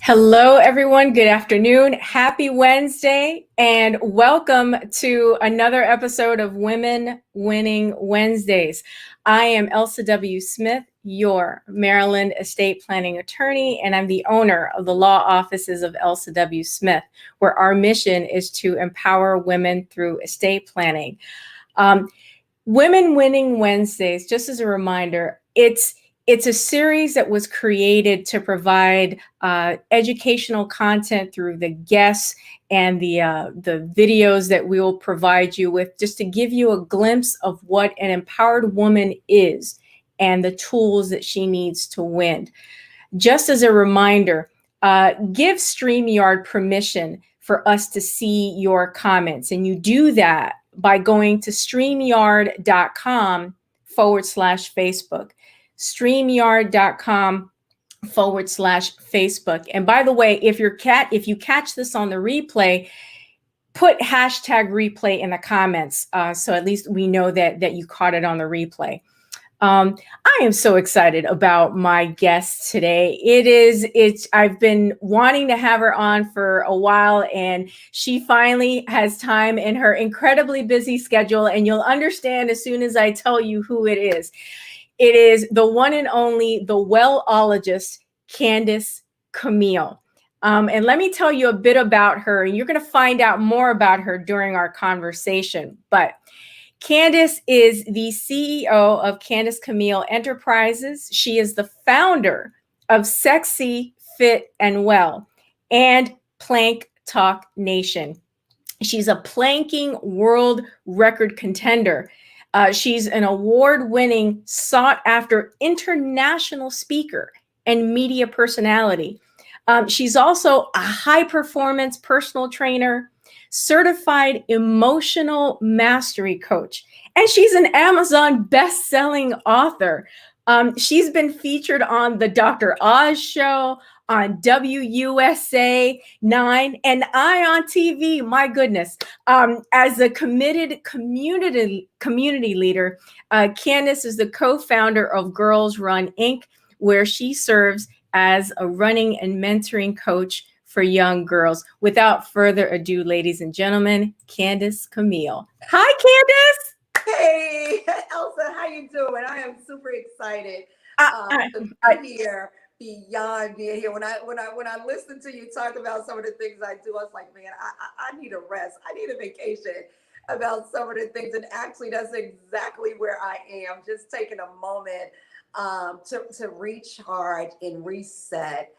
Hello, everyone. Good afternoon. Happy Wednesday, and welcome to another episode of Women Winning Wednesdays. I am Elsa W. Smith, your Maryland estate planning attorney, and I'm the owner of the law offices of Elsa W. Smith, where our mission is to empower women through estate planning. Women Winning Wednesdays, just as a reminder, it's a series that was created to provide educational content through the guests and the videos that we will provide you with, just to give you a glimpse of what an empowered woman is and the tools that she needs to win. Just as a reminder, give StreamYard permission for us to see your comments. And you do that by going to StreamYard.com/Facebook. StreamYard.com/Facebook. And by the way, if you catch this on the replay, put hashtag replay in the comments, so at least we know that you caught it on the replay. I am so excited about my guest today. I've been wanting to have her on for a while, and she finally has time in her incredibly busy schedule, and you'll understand as soon as I tell you who it is. It is the one and only, the Wellologist, Candice Camille. And let me tell you a bit about her, and you're going to find out more about her during our conversation. But Candice is the CEO of Candice Camille Enterprises. She is the founder of Sexy, Fit, and Well and Plank Talk Nation. She's a planking world record contender. She's an award-winning, sought-after international speaker and media personality. She's also a high-performance personal trainer, certified emotional mastery coach, and she's an Amazon best-selling author. She's been featured on the Dr. Oz show, on WUSA 9, and Eye on TV. My goodness. As a committed community leader, Candice is the co-founder of Girls Run Inc., where she serves as a running and mentoring coach for young girls. Without further ado, ladies and gentlemen, Candice Camille. Hi, Candice. Hey, Elsa, how you doing? I am super excited to be here. Beyond being here, when I listened to you talk about some of the things I do, I was like, man, I need a rest. I need a vacation about some of the things, and actually, that's exactly where I am. Just taking a moment to recharge and reset.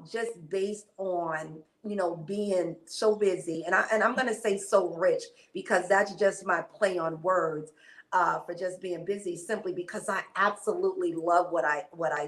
Just based on being so busy, and I'm gonna say so rich, because that's just my play on words for just being busy, simply because I absolutely love what I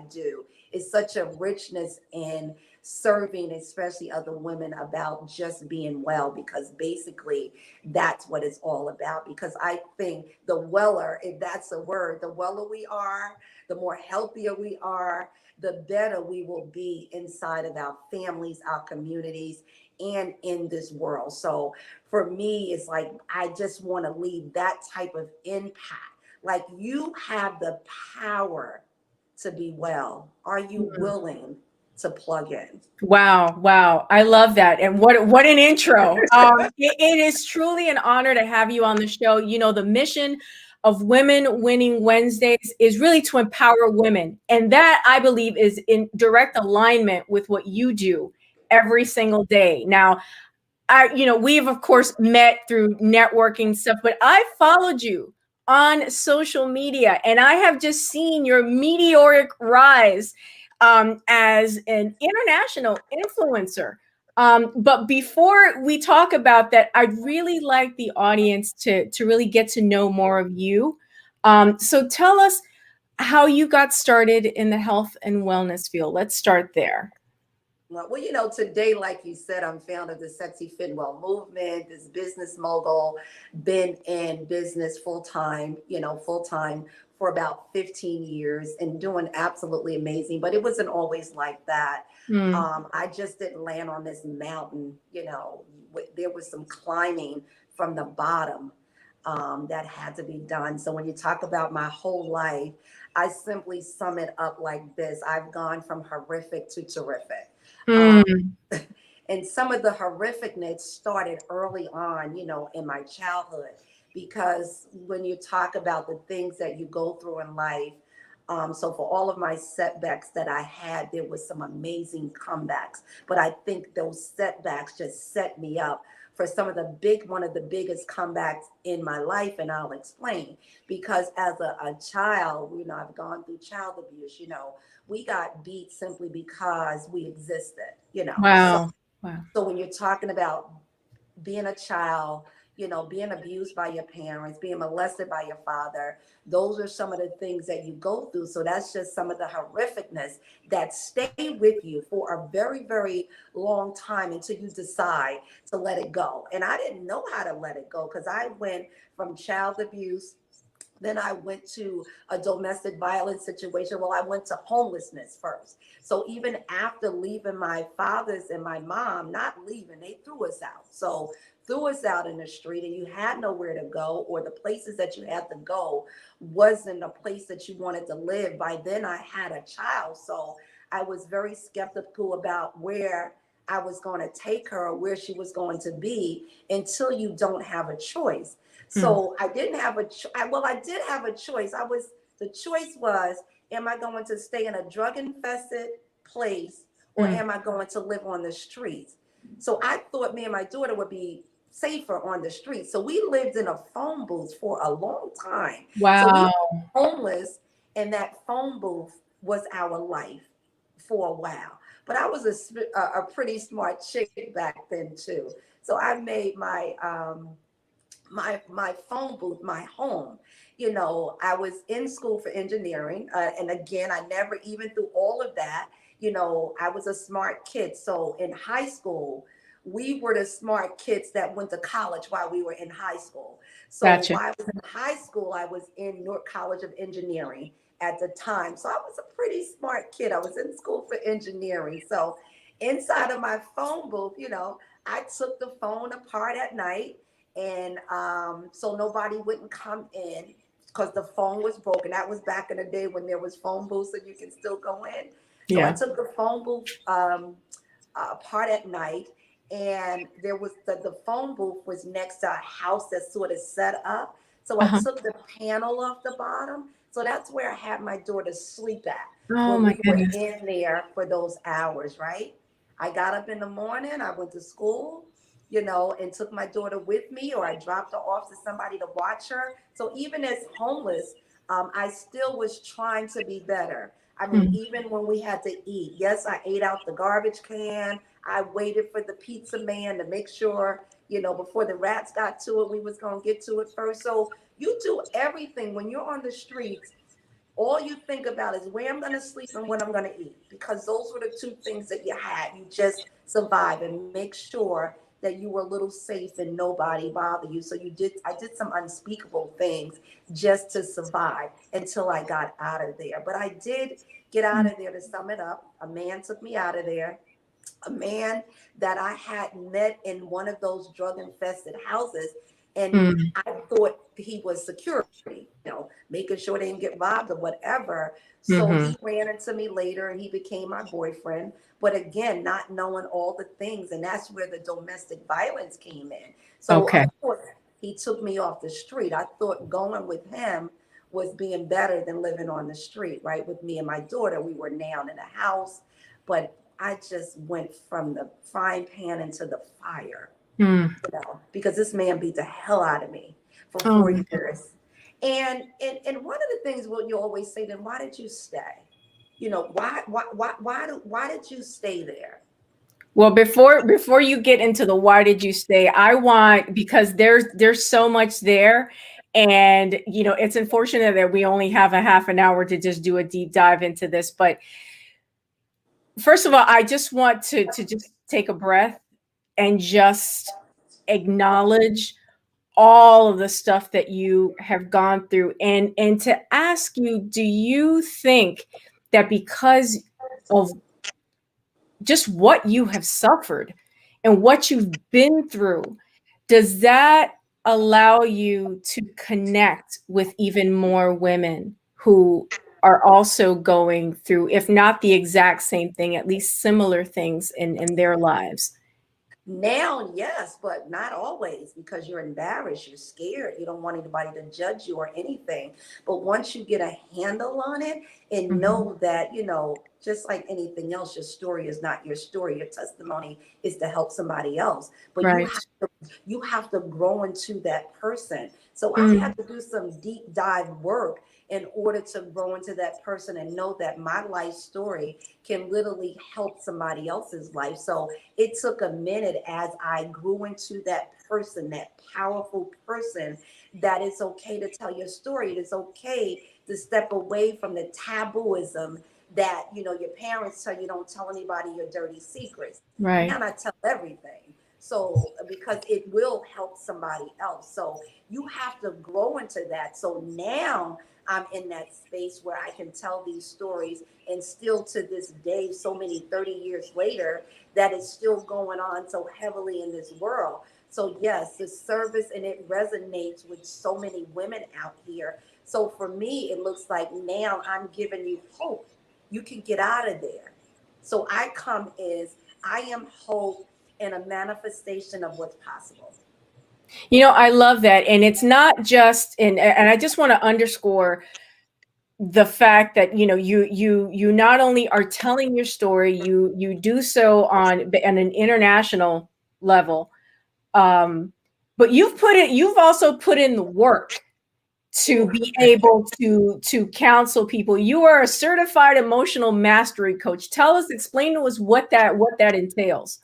do. It's such a richness in serving, especially other women, about just being well, because basically that's what it's all about. Because I think the weller, if that's a word, the weller we are, the more healthier we are, the better we will be inside of our families, our communities, and in this world. So for me, it's like, I just want to leave that type of impact. Like, you have the power to be well. Are you willing to plug in? Wow. I love that. And what an intro. It is truly an honor to have you on the show. You know, the mission of Women Winning Wednesdays is really to empower women. And that, I believe, is in direct alignment with what you do every single day. Now, we've of course met through networking stuff, but I followed you on social media, and I have just seen your meteoric rise as an international influencer. But before we talk about that, I'd really like the audience to really get to know more of you. So tell us how you got started in the health and wellness field. Let's start there. Well, today, like you said, I'm founder of the Sexy Fit and Well movement, this business mogul, been in business full-time for about 15 years, and doing absolutely amazing. But it wasn't always like that. I just didn't land on this mountain. There was some climbing from the bottom that had to be done. So when you talk about my whole life, I simply sum it up like this. I've gone from horrific to terrific. Mm. And some of the horrificness started early on, in my childhood, because when you talk about the things that you go through in life, so for all of my setbacks that I had, there was some amazing comebacks. But I think those setbacks just set me up for one of the biggest comebacks in my life. And I'll explain, because as a child, I've gone through child abuse, we got beat simply because we existed, So, Wow. Wow. so when you're talking about being a child, being abused by your parents, being molested by your father, those are some of the things that you go through. So that's just some of the horrificness that stay with you for a very, very long time until you decide to let it go. And I didn't know how to let it go, because I went from child abuse, then I went to a domestic violence situation. Well, I went to homelessness first. So even after leaving my father's and my mom, not leaving, they threw us out. So threw us out in the street, and you had nowhere to go, or the places that you had to go wasn't a place that you wanted to live. By then I had a child. So I was very skeptical about where I was going to take her or where she was going to be until you don't have a choice. So I didn't have I did have a choice. The choice was, am I going to stay in a drug infested place, or am I going to live on the streets? So I thought me and my daughter would be safer on the street. So we lived in a phone booth for a long time. So we Wow. were homeless, and that phone booth was our life for a while. But I was a pretty smart chick back then too. So I made my phone booth my home. I was in school for engineering, and again, I never, even through all of that, I was a smart kid. So in high school, we were the smart kids that went to college while we were in high school. So Gotcha. while I was in high school, I was in Newark College of Engineering at the time. So I was a pretty smart kid. I was in school for engineering. So inside of my phone booth, I took the phone apart at night, and so nobody wouldn't come in, because the phone was broken. That was back in the day when there was phone booths and you can still go in. So I Yeah. took the phone booth apart at night, and there was the phone booth was next to a house that's sort of set up. So I Uh-huh. took the panel off the bottom. So that's where I had my daughter sleep at Oh when my we were goodness. in there for those hours, right? I got up in the morning, I went to school, and took my daughter with me, or I dropped her off to somebody to watch her. So even as homeless, I still was trying to be better. I mean, even when we had to eat, yes, I ate out the garbage can. I waited for the pizza man to make sure, before the rats got to it, we was going to get to it first. So you do everything when you're on the streets. All you think about is where I'm going to sleep and what I'm going to eat, because those were the two things that you had. You just survive and make sure that you were a little safe and nobody bothered you. So I did some unspeakable things just to survive until I got out of there. But I did get out of there. To sum it up, a man took me out of there, a man that I had met in one of those drug infested houses. And Mm. I thought he was security, making sure they didn't get robbed or whatever. So Mm-hmm. he ran into me later and he became my boyfriend. But again, not knowing all the things. And that's where the domestic violence came in. So Okay. of course, he took me off the street. I thought going with him was being better than living on the street, right? With me and my daughter, we were now in a house. But I just went from the frying pan into the fire, Mm. because this man beat the hell out of me for Oh four my goodness. years. And one of the things what you always say, then why did you stay? Why did you stay there? Well, before you get into the why did you stay, I want, because there's so much there, and it's unfortunate that we only have a half an hour to just do a deep dive into this. But first of all, I just want to just take a breath and just acknowledge all of the stuff that you have gone through, and to ask you, do you think that because of just what you have suffered and what you've been through, does that allow you to connect with even more women who are also going through, if not the exact same thing, at least similar things in their lives? Now, yes, but not always, because you're embarrassed, you're scared, you don't want anybody to judge you or anything. But once you get a handle on it and know that, just like anything else, your story is not your story. Your testimony is to help somebody else. But Right. you have to grow into that person. So I Mm. had to do some deep dive work in order to grow into that person and know that my life story can literally help somebody else's life. So it took a minute as I grew into that person, that powerful person, that it's okay to tell your story. It is okay to step away from the tabooism that, your parents tell you, don't tell anybody your dirty secrets. Right. And I tell everything. So because it will help somebody else. So you have to grow into that. So now I'm in that space where I can tell these stories, and still to this day, so many 30 years later, that is still going on so heavily in this world. So yes, the service, and it resonates with so many women out here. So for me, it looks like now I'm giving you hope. You can get out of there. So I come as I am hope and a manifestation of what's possible. I love that. And it's not just, and I just want to underscore the fact that, you not only are telling your story, you do so on an international level. But you've also put in the work to be able to counsel people. You are a certified emotional mastery coach. Explain to us what that entails.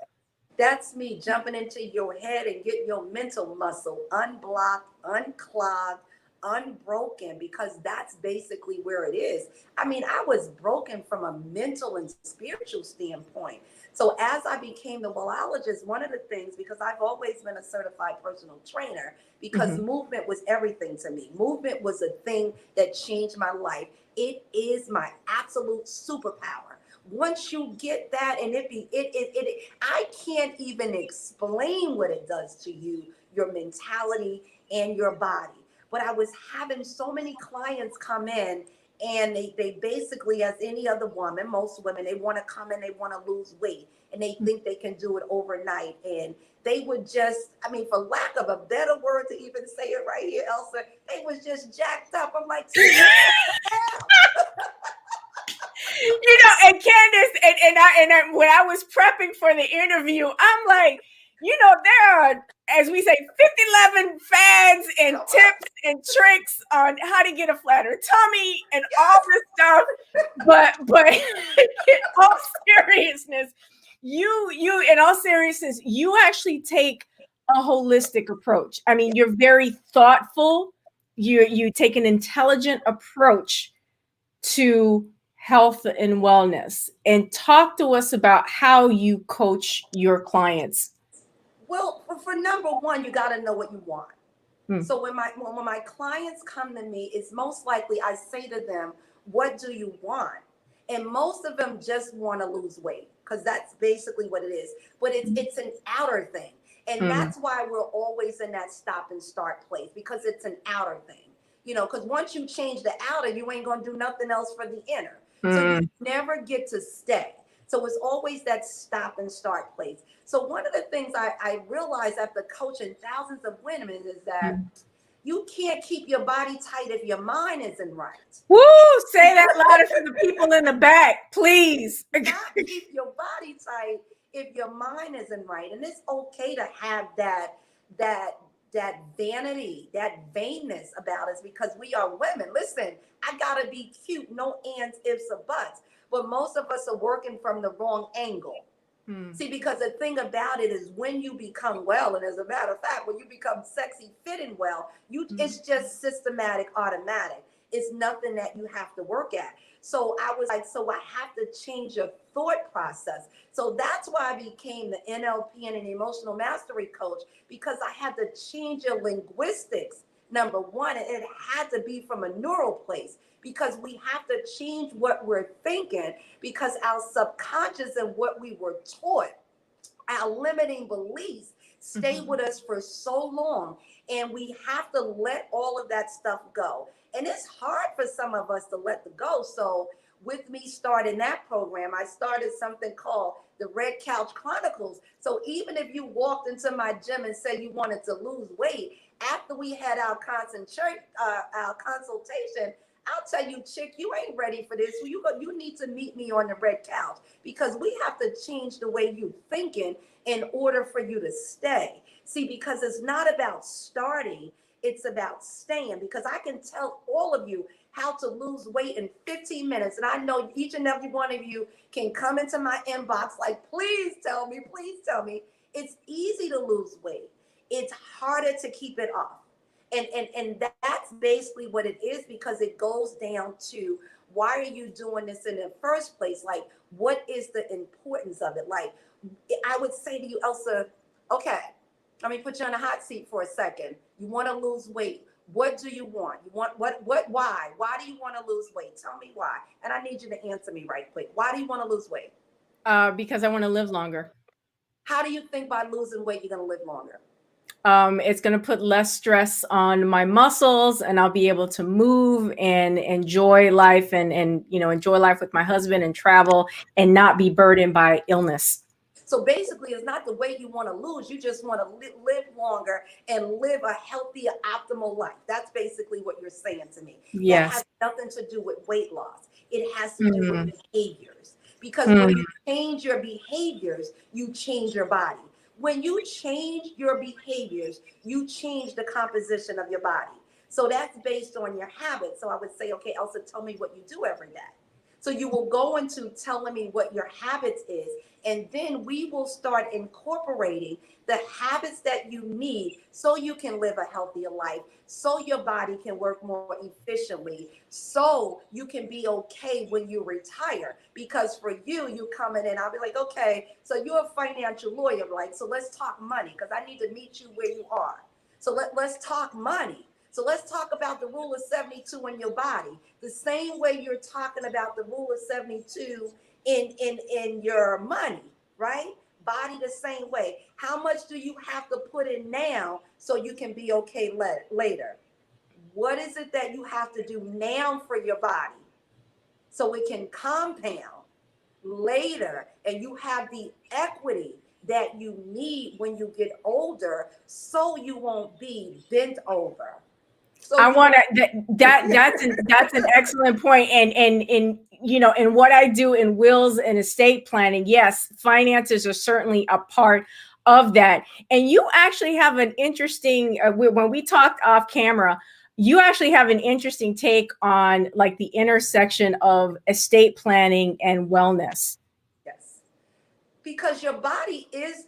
That's me jumping into your head and getting your mental muscle unblocked, unclogged, unbroken, because that's basically where it is. I mean, I was broken from a mental and spiritual standpoint. So as I became the wellologist, one of the things, because I've always been a certified personal trainer, because movement was everything to me. Movement was a thing that changed my life. It is my absolute superpower. Once you get that, and I can't even explain what it does to you, your mentality and your body. But I was having so many clients come in, and they basically, as any other woman, most women, they want to come in, they want to lose weight, and they think they can do it overnight. And they would just, I mean, for lack of a better word to even say it right here, Elsa, they was just jacked up. I'm like, And Candice, when I was prepping for the interview, I'm like, there are, as we say, 50 fads and tips and tricks on how to get a flatter tummy and all this stuff. But in all seriousness, you actually take a holistic approach. I mean, you're very thoughtful. You take an intelligent approach to health and wellness, and talk to us about how you coach your clients. Well, for number one, you got to know what you want. So when my clients come to me, it's most likely I say to them, what do you want? And most of them just want to lose weight, because that's basically what it is. But it's an outer thing. And that's why we're always in that stop and start place, because it's an outer thing. Because once you change the outer, you ain't going to do nothing else for the inner. So you never get to stay. So it's always that stop and start place. So one of the things I realized after coaching thousands of women is that you can't keep your body tight if your mind isn't right. Woo! Say that louder for the people in the back, please. Not keep your body tight if your mind isn't right. And it's okay to have that vanity, that vainness about us, because we are women. Listen, I gotta be cute, no ands, ifs, or buts. But most of us are working from the wrong angle. See, because the thing about it is, when you become well, and as a matter of fact, when you become sexy, fit, and well, it's just systematic, automatic. It's nothing that you have to work at. So I was like, so I have to change your thought process. So that's why I became the NLP and an emotional mastery coach, because I had to change your linguistics. Number one, it had to be from a neural place, because we have to change what we're thinking, because our subconscious and what we were taught, our limiting beliefs, stay with us for so long. And we have to let all of that stuff go. And it's hard for some of us to let the go. So with me starting that program, I started something called the Red Couch Chronicles. So even if you walked into my gym and said you wanted to lose weight, after we had our consultation, I'll tell you, chick, you ain't ready for this. You need to meet me on the red couch, because we have to change the way you're thinking in order for you to stay. See, because it's not about starting, it's about staying. Because I can tell all of you how to lose weight in 15 minutes. And I know each and every one of you can come into my inbox like, please tell me, please tell me. It's easy to lose weight. It's harder to keep it off. And that's basically what it is, because it goes down to, why are you doing this in the first place? Like, what is the importance of it? Like, I would say to you, Elsa, okay, let me put you on a hot seat for a second. You want to lose weight. What do you want? You want why? Why do you want to lose weight? Tell me why. And I need you to answer me right quick. Why do you want to lose weight? Because I want to live longer. How do you think by losing weight you're going to live longer? It's going to put less stress on my muscles, and I'll be able to move and enjoy life and enjoy life with my husband and travel and not be burdened by illness. So basically, it's not the weight you want to lose. You just want to live longer and live a healthier, optimal life. That's basically what you're saying to me. Yes. That has nothing to do with weight loss. It has to do with behaviors. Because when you change your behaviors, you change your body. When you change your behaviors, you change the composition of your body. So that's based on your habits. So I would say, okay, Elsa, tell me what you do every day. So you will go into telling me what your habits is, and then we will start incorporating the habits that you need so you can live a healthier life, so your body can work more efficiently, so you can be okay when you retire. Because for you coming in, I'll be like, okay, so you're a financial lawyer, right? So let's talk money, because I need to meet you where you are. So let's talk money. So let's talk about the rule of 72 in your body. The same way you're talking about the rule of 72 in your money, right? Body the same way. How much do you have to put in now so you can be okay later? What is it that you have to do now for your body so it can compound later, and you have the equity that you need when you get older, so you won't be bent over? So I want to that's an excellent point. And what I do in wills and estate planning, yes, finances are certainly a part of that. And you actually have an interesting when we talked off camera, you actually have an interesting take on like the intersection of estate planning and wellness. yes, because your body is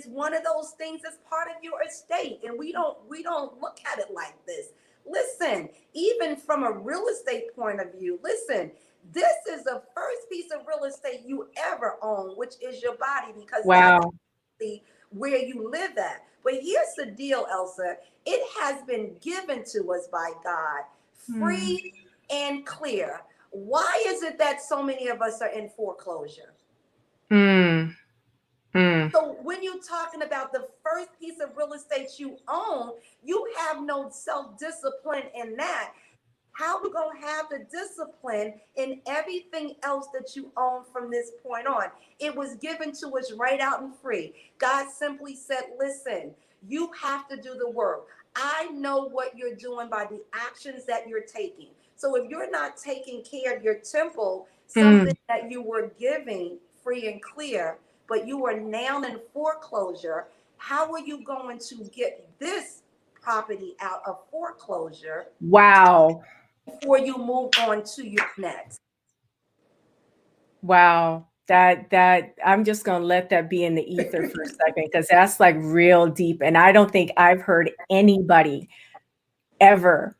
one of those things that's part of your estate, and we don't look at it like this. Listen, even from a real estate point of view, listen, this is the first piece of real estate you ever own, which is your body, because Wow. that's where you live at. But here's the deal, Elsa. It has been given to us by God, free and clear. Why is it that so many of us are in foreclosure? So when you're talking about the first piece of real estate you own, you have no self-discipline in that. How are we going to have the discipline in everything else that you own from this point on? It was given to us right out and free. God simply said, listen, you have to do the work. I know what you're doing by the actions that you're taking. So if you're not taking care of your temple, something that you were giving free and clear, but you are now in foreclosure, how are you going to get this property out of foreclosure? Wow. Before you move on to your next. Wow. That I'm just going to let that be in the ether for a second, because that's like real deep. And I don't think I've heard anybody ever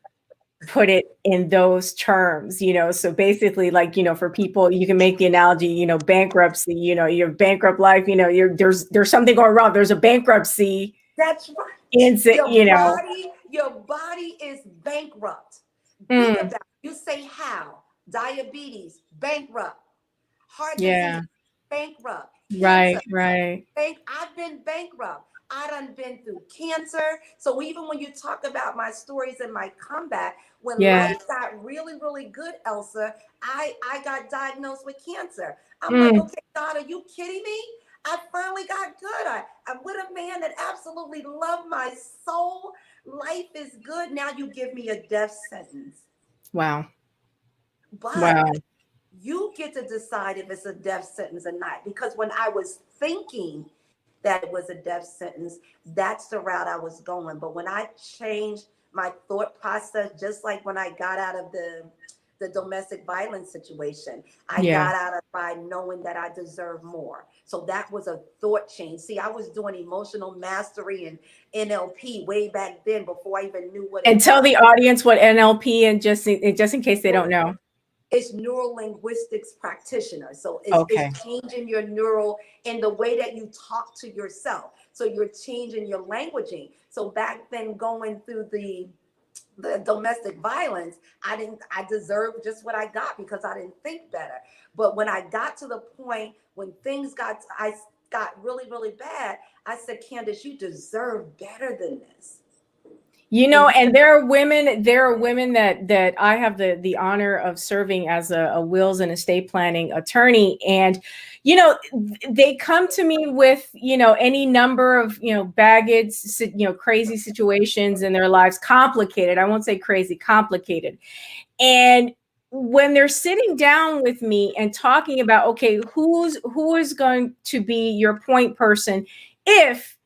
put it in those terms, so basically, like, for people, you can make the analogy, bankruptcy, your bankrupt life, there's something going wrong. There's a bankruptcy. That's right. Your body is bankrupt. Think about it. You say how? Diabetes, bankrupt. Heart disease, bankrupt. Right, Cancer, right. I've been bankrupt. I done been through cancer. So even when you talk about my stories and my comeback, when life got really, really good, Elsa, I got diagnosed with cancer. I'm like, okay, God, are you kidding me? I finally got good. I'm with a man that absolutely loved my soul. Life is good. Now you give me a death sentence. Wow. But you get to decide if it's a death sentence or not. Because when I was thinking that it was a death sentence, that's the route I was going. But when I changed my thought process, just like when I got out of the domestic violence situation, I got out of by knowing that I deserve more. So that was a thought change. See, I was doing emotional mastery and NLP way back then before I even knew what it was. And tell the audience what NLP and just in case they don't know. It's neural linguistics practitioner. So it's changing your neural in the way that you talk to yourself. So you're changing your languaging. So back then, going through the domestic violence, I deserved just what I got because I didn't think better. But when I got to the point when things got really, really bad, I said, Candice, you deserve better than this. You know, and there are women that I have the honor of serving as a wills and estate planning attorney. And, you know, they come to me with, you know, any number of, you know, baggage, you know, crazy situations in their lives, complicated. I won't say crazy, complicated. And when they're sitting down with me and talking about, okay, who is going to be your point person if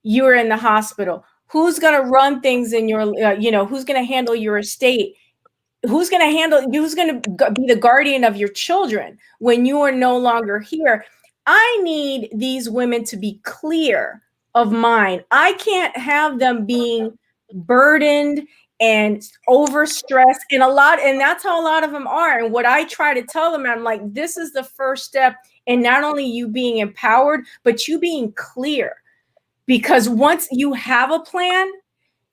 you're in the hospital? Who's going to run things in your, you know, who's going to handle your estate? Who's going to be the guardian of your children when you are no longer here? I need these women to be clear of mind. I can't have them being burdened and overstressed and that's how a lot of them are. And what I try to tell them, I'm like, this is the first step in not only you being empowered, but you being clear. Because once you have a plan,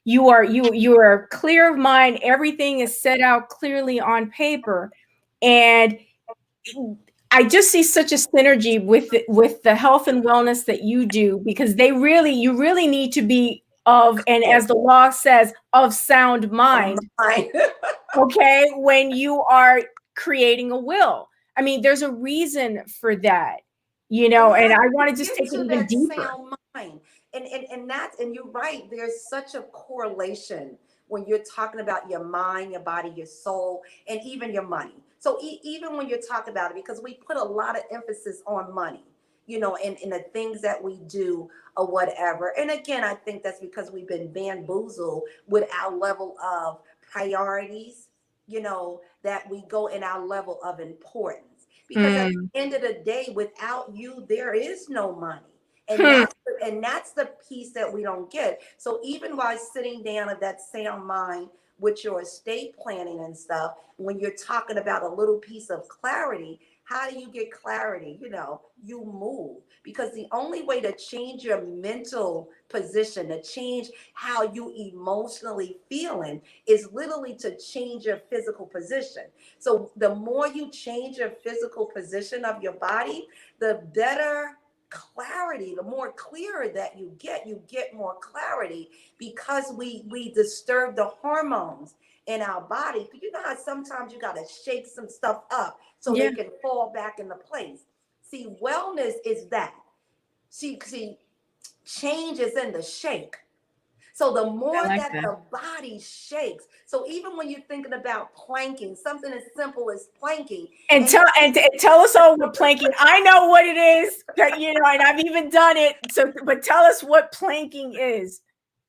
you are clear of mind. Everything is set out clearly on paper, and I just see such a synergy with the health and wellness that you do, because you really need to be of, and as the law says, of sound mind. Okay, when you are creating a will, I mean, there's a reason for that, you know. And I want to just take it even deeper. Sound mind. And you're right, there's such a correlation when you're talking about your mind, your body, your soul, and even your money. So even when you're talking about it, because we put a lot of emphasis on money, you know, in the things that we do or whatever. And again, I think that's because we've been bamboozled with our level of priorities, you know, that we go in our level of importance. Because at the end of the day, without you, there is no money. And that's the piece that we don't get. So even while sitting down at that sound mind with your estate planning and stuff, when you're talking about a little piece of clarity, how do you get clarity? You know, you move, because the only way to change your mental position, to change how you emotionally feeling, is literally to change your physical position. So the more you change your physical position of your body, the better clarity, the more clearer that you get more clarity, because we disturb the hormones in our body. You know how sometimes you got to shake some stuff up so they can fall back into place. See, wellness is that. See, change is in the shake. So the more that the body shakes, so even when you're thinking about planking, something as simple as planking. And tell us all what planking. I know what it is, you know, and I've even done it. So, but tell us what planking is.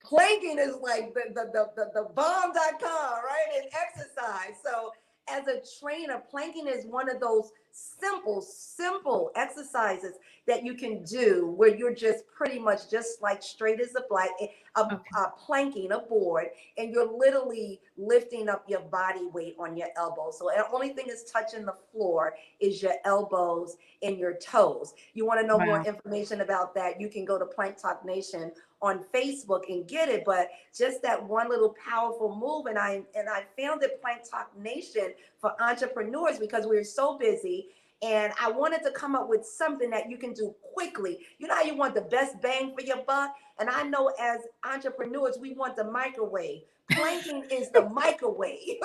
Planking is like the bomb.com, right? And exercise. So as a trainer, planking is one of those simple exercises that you can do where you're just pretty much just like straight as a planking, a board, and you're literally lifting up your body weight on your elbows. So the only thing that's touching the floor is your elbows and your toes. You want to know more information about that, you can go to Plank Talk Nation on Facebook and get it. But just that one little powerful move, and I founded Plank Talk Nation for entrepreneurs because we were so busy And I wanted to come up with something that you can do quickly. You know how you want the best bang for your buck? And I know as entrepreneurs, we want the microwave. Planking is the microwave.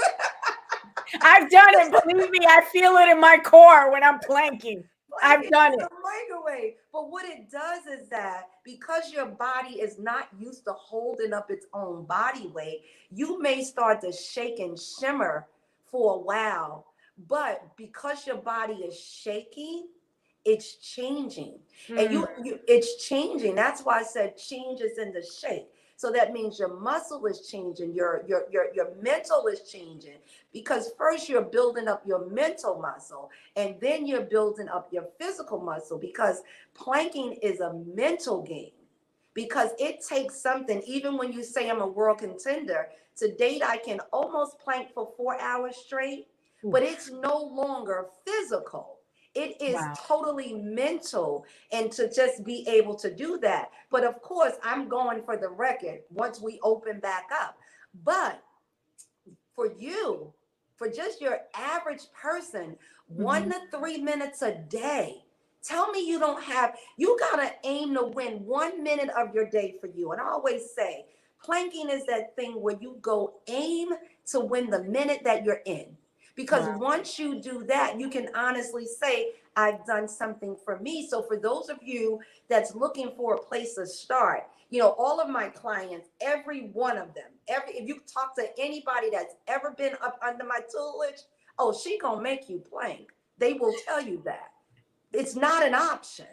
I've done it. Believe me, I feel it in my core when I'm planking. I've done it. Microwave. But what it does is that because your body is not used to holding up its own body weight, you may start to shake and shimmer for a while. But because your body is shaking, it's changing. And it's changing. That's why I said change is in the shake. So that means your muscle is changing, your mental is changing, because first you're building up your mental muscle and then you're building up your physical muscle, because planking is a mental game. Because it takes something, even when you say I'm a world contender, to date I can almost plank for 4 hours straight, but it's no longer physical. It is totally mental, and to just be able to do that. But of course, I'm going for the record once we open back up. But for you, for just your average person, 1 to 3 minutes a day. Tell me you gotta aim to win 1 minute of your day for you. And I always say, planking is that thing where you go aim to win the minute that you're in. Because once you do that, you can honestly say, I've done something for me. So for those of you that's looking for a place to start, all of my clients, every one of them, if you talk to anybody that's ever been up under my tutelage, oh, she gonna make you plank. They will tell you that. It's not an option.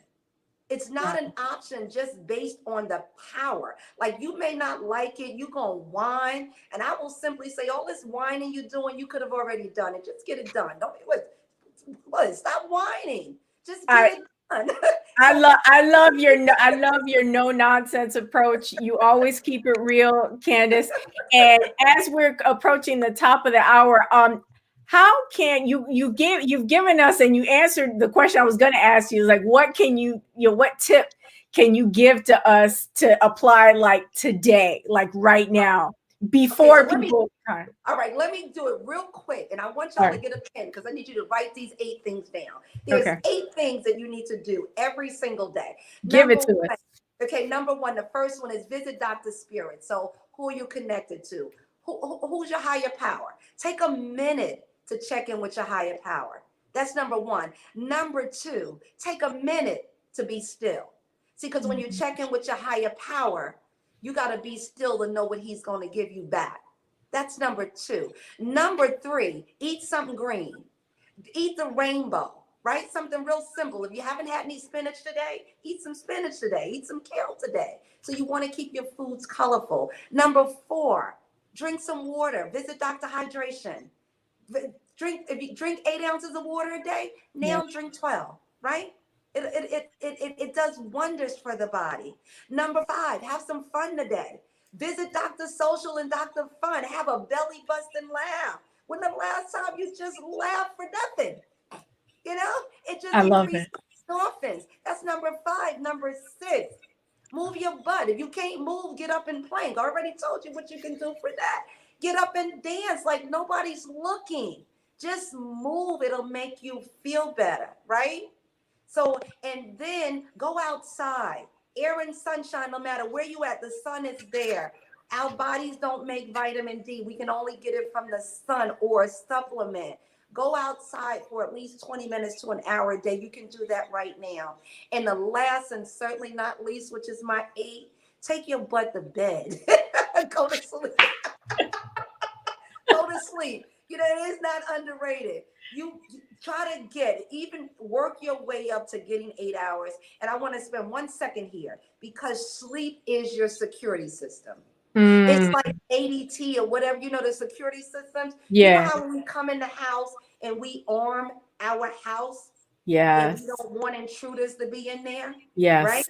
It's not an option just based on the power. Like, you may not like it, you gonna whine, and I will simply say, all this whining you doing, you could have already done it. Just get it done. Don't stop whining. Just get it done. I love your no nonsense approach. You always keep it real, Candice. And as we're approaching the top of the hour, how can you've given us, and you answered the question I was going to ask you, is like, what can what tip can you give to us to apply, like today, like right now, before people? All right, let me do it real quick. And I want y'all to get a pen, because I need you to write these 8 things down. There's 8 things that you need to do every single day. Give it to us. Okay, number 1, the first one is visit Dr. Spirit. So who are you connected to? Who's your higher power? Take a minute to check in with your higher power. That's number 1. Number 2, take a minute to be still. See, because when you check in with your higher power, you got to be still to know what he's going to give you back. That's number 2. Number 3, eat something green. Eat the rainbow, right? Something real simple. If you haven't had any spinach today, eat some spinach today. Eat some kale today. So you want to keep your foods colorful. Number 4, drink some water. Visit Dr. Hydration. If you drink 8 ounces of water a day, now drink 12, right? It does wonders for the body. Number 5, have some fun today. Visit Dr. Social and Dr. Fun. Have a belly busting laugh. When the last time you just laughed for nothing? It just increases endorphins. That's number 5. Number 6, move your butt. If you can't move, get up and plank. I already told you what you can do for that. Get up and dance like nobody's looking. Just move. It'll make you feel better, right? So, and then go outside. Air and sunshine, no matter where you at, the sun is there. Our bodies don't make vitamin D. We can only get it from the sun or a supplement. Go outside for at least 20 minutes to an hour a day. You can do that right now. And the last, and certainly not least, which is my 8, take your butt to bed. Go to sleep. Go to sleep. It is not underrated. You try to even work your way up to getting 8 hours. And I want to spend 1 second here, because sleep is your security system. It's like ADT or whatever, the security systems. Yeah. You know how when we come in the house and we arm our house? Yeah. And we don't want intruders to be in there? Yes. Right?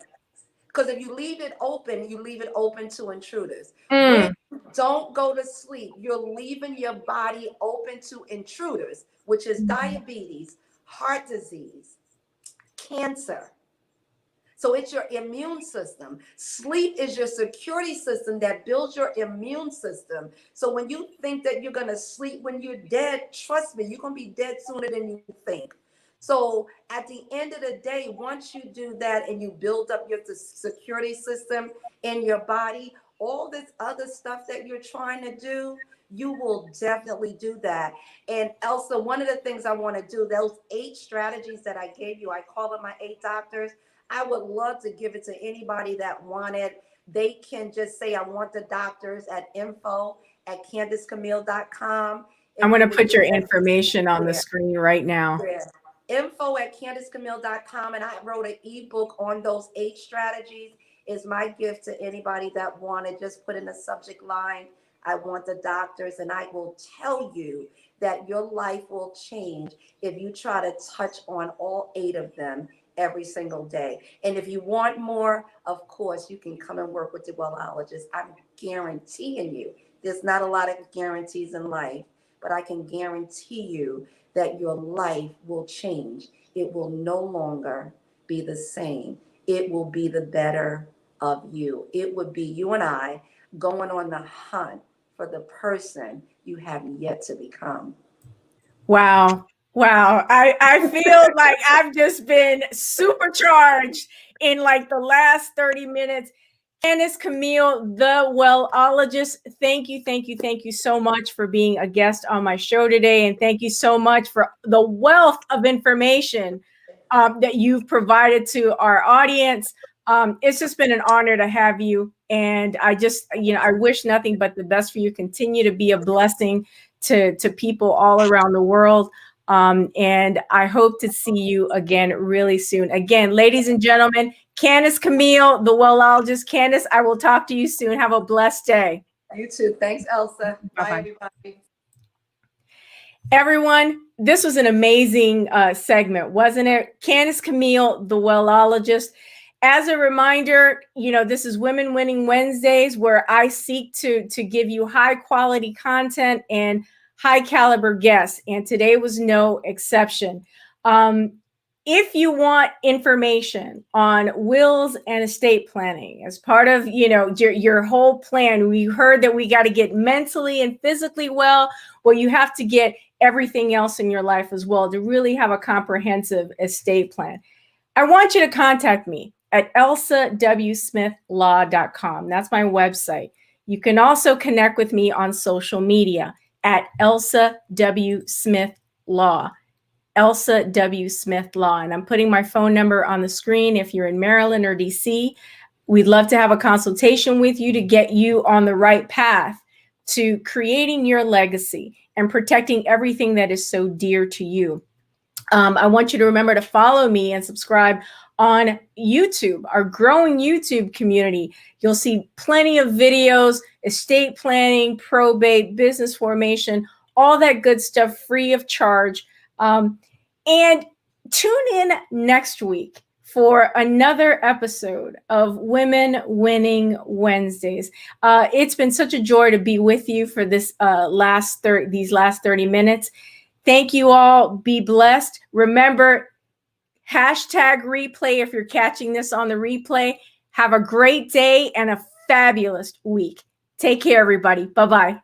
Because if you leave it open, you leave it open to intruders. When you don't go to sleep, you're leaving your body open to intruders, which is diabetes, heart disease, cancer. So it's your immune system. Sleep is your security system that builds your immune system. So when you think that you're going to sleep when you're dead, trust me, you're going to be dead sooner than you think. So at the end of the day, once you do that and you build up your security system in your body, all this other stuff that you're trying to do, you will definitely do that. And Elsa, one of the things I want to do, those 8 strategies that I gave you, I call them my 8 doctors. I would love to give it to anybody that wanted. They can just say, I want the doctors at info@CandiceCamille.com. I'm going to put your information on the screen right now. Info@CandiceCamille.com. And I wrote an ebook on those 8 strategies. Is my gift to anybody that wanted. Just put in the subject line, I want the doctors, and I will tell you that your life will change if you try to touch on all 8 of them every single day. And if you want more, of course, you can come and work with the Wellologist. I'm guaranteeing you, there's not a lot of guarantees in life, but I can guarantee you that your life will change. It will no longer be the same. It will be the better of you. It would be you and I going on the hunt for the person you have yet to become. Wow. Wow. I feel like I've just been supercharged in like the last 30 minutes. Candice Camille, the Wellologist, thank you so much for being a guest on my show today. And thank you so much for the wealth of information that you've provided to our audience. It's just been an honor to have you. And I just, I wish nothing but the best for you. Continue to be a blessing to people all around the world. And I hope to see you again really soon. Again, ladies and gentlemen, Candice Camille, the Wellologist. Candice, I will talk to you soon. Have a blessed day. You too. Thanks, Elsa. Bye-bye. Bye, everybody. Everyone, this was an amazing segment, wasn't it? Candice Camille, the Wellologist. As a reminder, this is Women Winning Wednesdays, where I seek to give you high quality content and high caliber guests. And today was no exception. If you want information on wills and estate planning as part of, your whole plan, we heard that we got to get mentally and physically well. Well, you have to get everything else in your life as well to really have a comprehensive estate plan. I want you to contact me at elsawsmithlaw.com. That's my website. You can also connect with me on social media at Elsa W. Smith Law. Elsa W. Smith Law. And I'm putting my phone number on the screen if you're in Maryland or DC. We'd love to have a consultation with you to get you on the right path to creating your legacy and protecting everything that is so dear to you. I want you to remember to follow me and subscribe on YouTube, our growing YouTube community. You'll see plenty of videos, estate planning, probate, business formation, all that good stuff free of charge. And tune in next week for another episode of Women Winning Wednesdays. It's been such a joy to be with you for this these last 30 minutes. Thank you all. Be blessed. Remember, #replay if you're catching this on the replay. Have a great day and a fabulous week. Take care, everybody. Bye-bye.